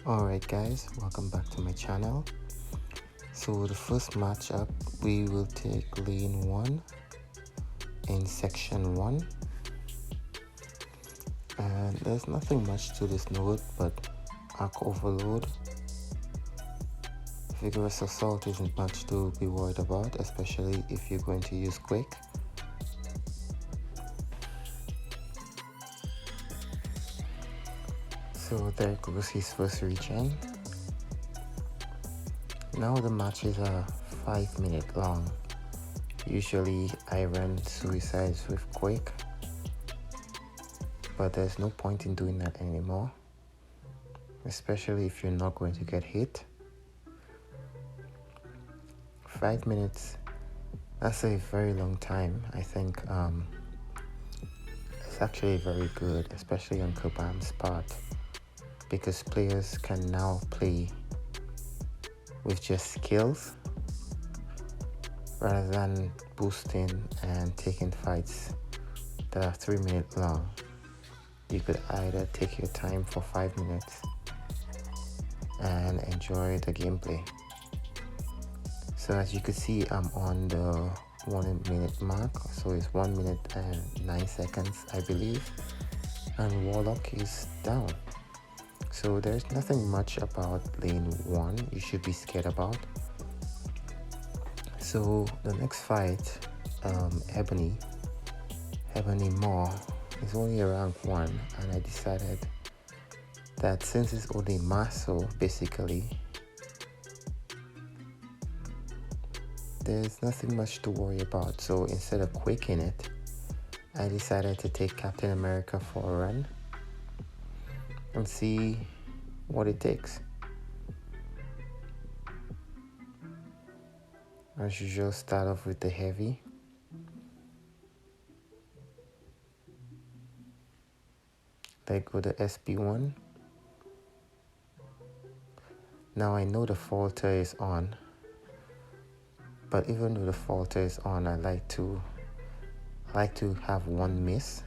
Alright guys, welcome back to my channel. So the first matchup, we will take lane 1 in section 1, and there's nothing much to this node but arc overload. Vigorous assault isn't much to be worried about, especially if you're going to use Quake. So there goes his first regen. Now the matches are 5 minutes long. Usually I run suicides with Quake, but there's no point in doing that anymore, especially if you're not going to get hit. 5 minutes, that's a very long time. I think it's actually very good, especially on Kabam's part, because players can now play with just skills rather than boosting and taking fights that are 3 minutes long. You could either take your time for 5 minutes and enjoy the gameplay. So as you can see, I'm on the 1 minute mark, so it's 1 minute and 9 seconds I believe, and Warlock is down. So there's nothing much about lane 1 you should be scared about. So the next fight, Ebony Maw, is only a rank 1, and I decided that since it's only Maso basically, there's nothing much to worry about. So instead of quaking it, I decided to take Captain America for a run and see what it takes. As usual, start off with the heavy. Let go the SP1. Now I know the falter is on, but even though the falter is on, I like to have one miss.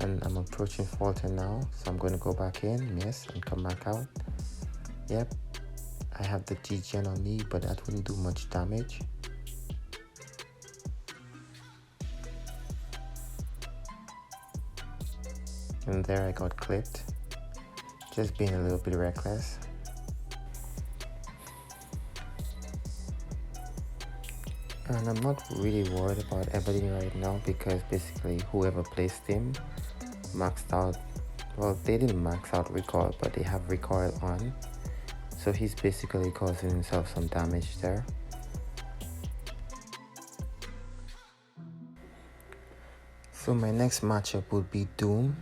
And I'm approaching falter now, so I'm going to go back in, miss, and come back out. Yep, I have the G-Gen on me, but that wouldn't do much damage. And there I got clipped, just being a little bit reckless. And I'm not really worried about Ebony right now, because basically whoever placed him maxed out, well, they didn't max out recoil, but they have recoil on, so he's basically causing himself some damage there. So my next matchup would be Doom.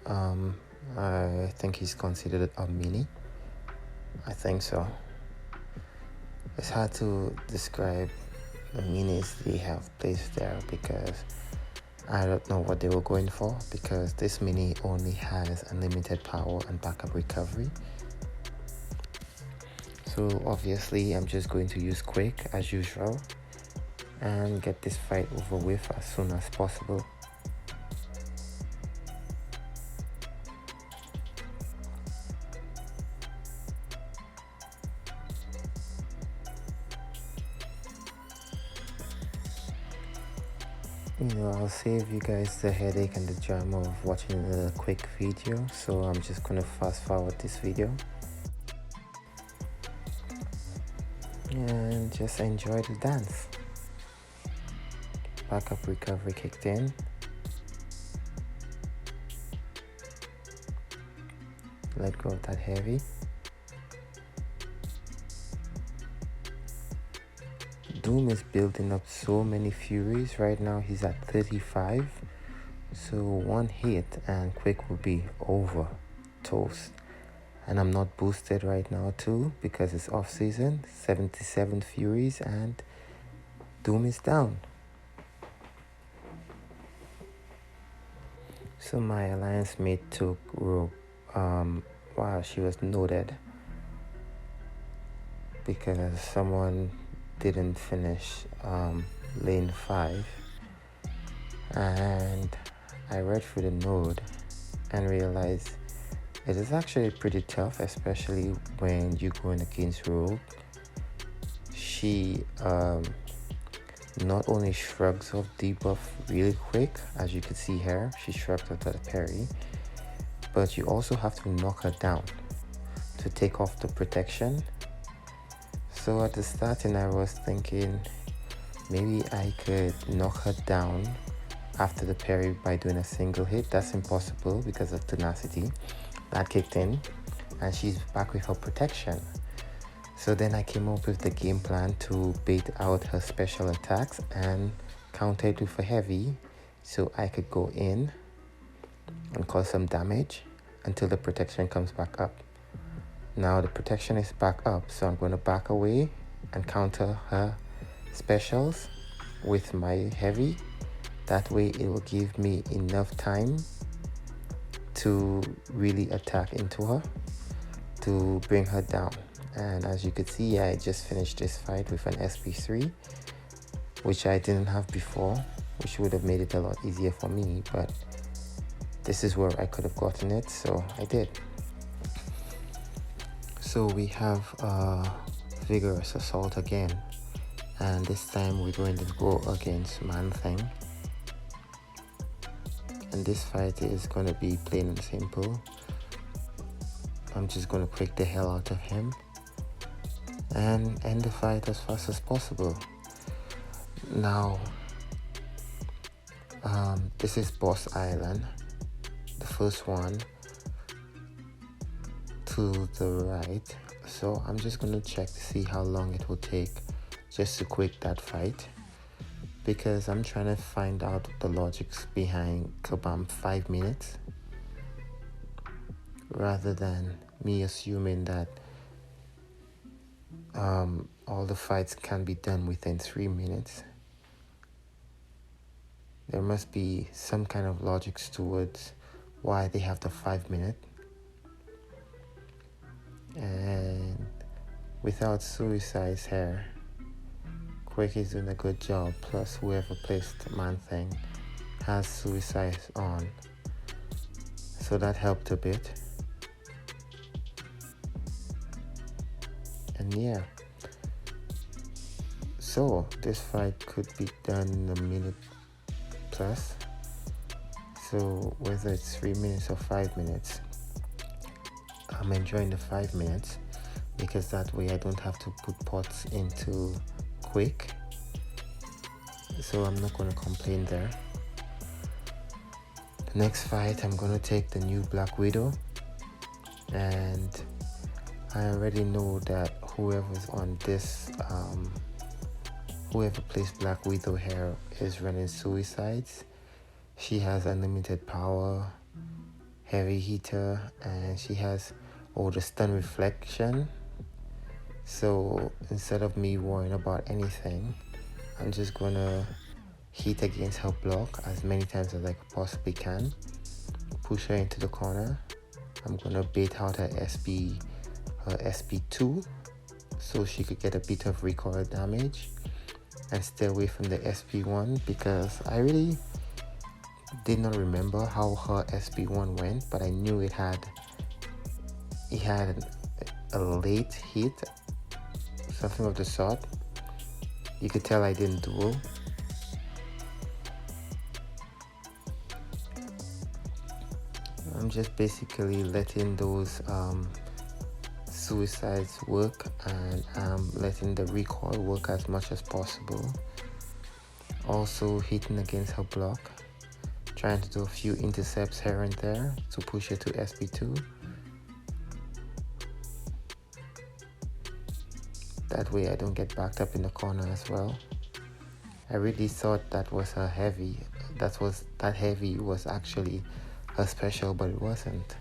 I think he's considered a mini. I think so. It's hard to describe the minis they have placed there, because I don't know what they were going for, because this mini only has unlimited power and backup recovery. So obviously I'm just going to use Quake as usual and get this fight over with as soon as possible. I'll save you guys the headache and the drama of watching the quick video, so I'm just gonna fast forward this video and just enjoy the dance. Backup recovery kicked in. Let go of that heavy. Doom is building up so many furies. Right now he's at 35, so one hit and Quake will be over, toast. And I'm not boosted right now too, because it's off season. 77 furies and Doom is down. So my alliance mate took Rogue. Wow, she was noted because someone didn't finish lane 5, and I read through the node and realized it is actually pretty tough, especially when you go in against Rogue. She not only shrugs off debuff really quick, as you can see here, she shrugged off the parry, but you also have to knock her down to take off the protection. So at the starting I was thinking maybe I could knock her down after the parry by doing a single hit. That's impossible because of tenacity. That kicked in and she's back with her protection. So then I came up with the game plan to bait out her special attacks and counter it with a heavy so I could go in and cause some damage until the protection comes back up. Now the protection is back up, so I'm going to back away and counter her specials with my heavy. That way it will give me enough time to really attack into her to bring her down. And as you could see, I just finished this fight with an SP3, which I didn't have before, which would have made it a lot easier for me, but this is where I could have gotten it, so I did. So we have Vigorous Assault again, and this time we're going to go against Man-Thing. And this fight is going to be plain and simple. I'm just going to Quake the hell out of him and end the fight as fast as possible. Now, this is Boss Island, the first one to the right. So I'm just going to check to see how long it will take just to Quake that fight, because I'm trying to find out the logics behind Kabam 5 minutes rather than me assuming that all the fights can be done within 3 minutes. There must be some kind of logics towards why they have the 5 minute. And without suicides here, Quake is doing a good job, plus whoever placed Man-Thing has suicides on, so that helped a bit. And yeah, so this fight could be done in a minute plus, so whether it's 3 minutes or 5 minutes, I'm enjoying the 5 minutes because that way I don't have to put pots into Quake, so I'm not going to complain there. The next fight, I'm going to take the new Black Widow, and I already know that whoever's on this, whoever plays Black Widow here is running suicides. She has unlimited power, heavy hitter, and she has the stun reflection. So instead of me worrying about anything, I'm just gonna hit against her block as many times as I possibly can, push her into the corner. I'm gonna bait out her SP2 so she could get a bit of recoil damage and stay away from the SP1, because I really did not remember how her SP1 went, but I knew it had a late hit, something of the sort. You could tell I didn't duel. I'm just basically letting those suicides work, and I'm letting the recoil work as much as possible. Also hitting against her block, trying to do a few intercepts here and there to push her to SP2. That way I don't get backed up in the corner as well. I really thought that was her heavy. That heavy was actually her special, but it wasn't.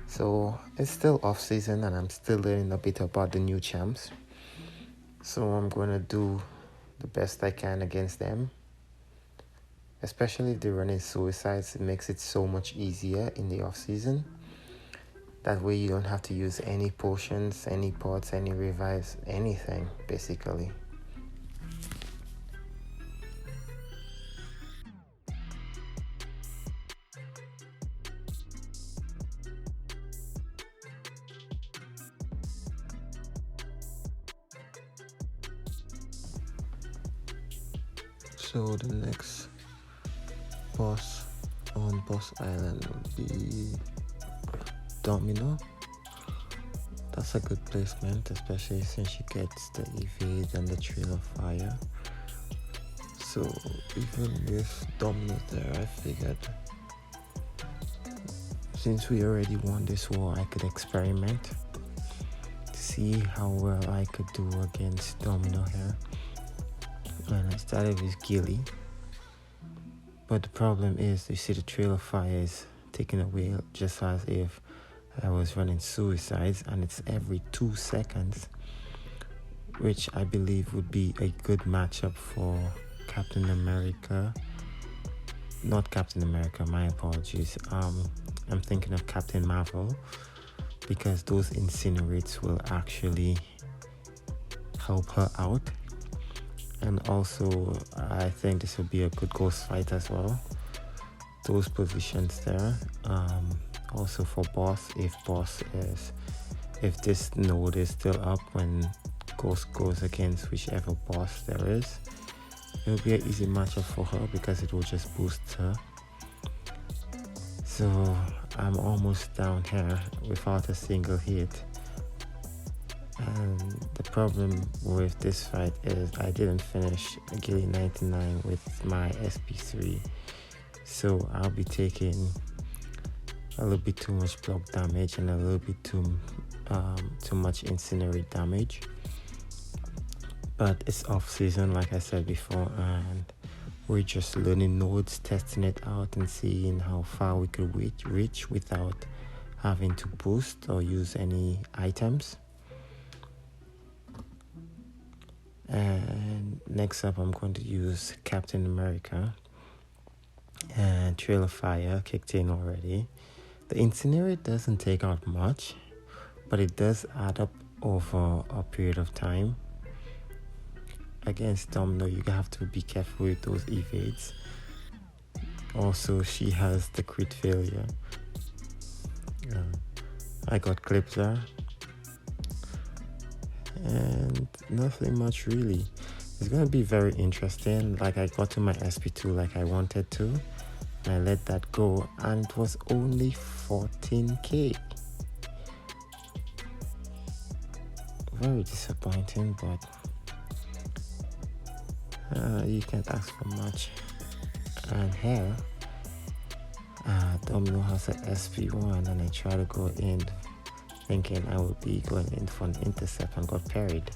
So it's still off season and I'm still learning a bit about the new champs. So I'm gonna do the best I can against them. Especially if they're running suicides, it makes it so much easier in the off season. That way you don't have to use any potions, any pots, any revives, anything basically. So the next boss on Boss Island would be Domino. That's a good placement, especially since she gets the evade and the trail of fire. So even with Domino there, I figured since we already won this war, I could experiment to see how well I could do against Domino here. And I started with Gilly. But the problem is, you see the trail of fire is taken away just as if I was running suicides, and it's every 2 seconds, which I believe would be a good matchup for Captain America. Not Captain America, my apologies. I'm thinking of Captain Marvel, because those incinerates will actually help her out. And also, I think this would be a good ghost fight as well. Those positions there. Also for boss, if this node is still up when Ghost goes against whichever boss there is, it will be an easy matchup for her because it will just boost her. So I'm almost down here without a single hit. And the problem with this fight is I didn't finish Gilly 99 with my SP3, so I'll be taking a little bit too much block damage and a little bit too much incinerate damage. But it's off season, like I said before, and we're just learning nodes, testing it out and seeing how far we could reach without having to boost or use any items. And next up, I'm going to use Captain America, and Trail of Fire kicked in already. The Incinerate doesn't take out much, but it does add up over a period of time. Against Domino, you have to be careful with those evades. Also, she has the crit failure. I got clipped there. And nothing much really. It's going to be very interesting. Like, I got to my SP2 like I wanted to, and I let that go, and it was only 14k. Very disappointing, but you can't ask for much. And here Domino has an SP1, and I try to go in thinking I would be going in for an intercept and got parried.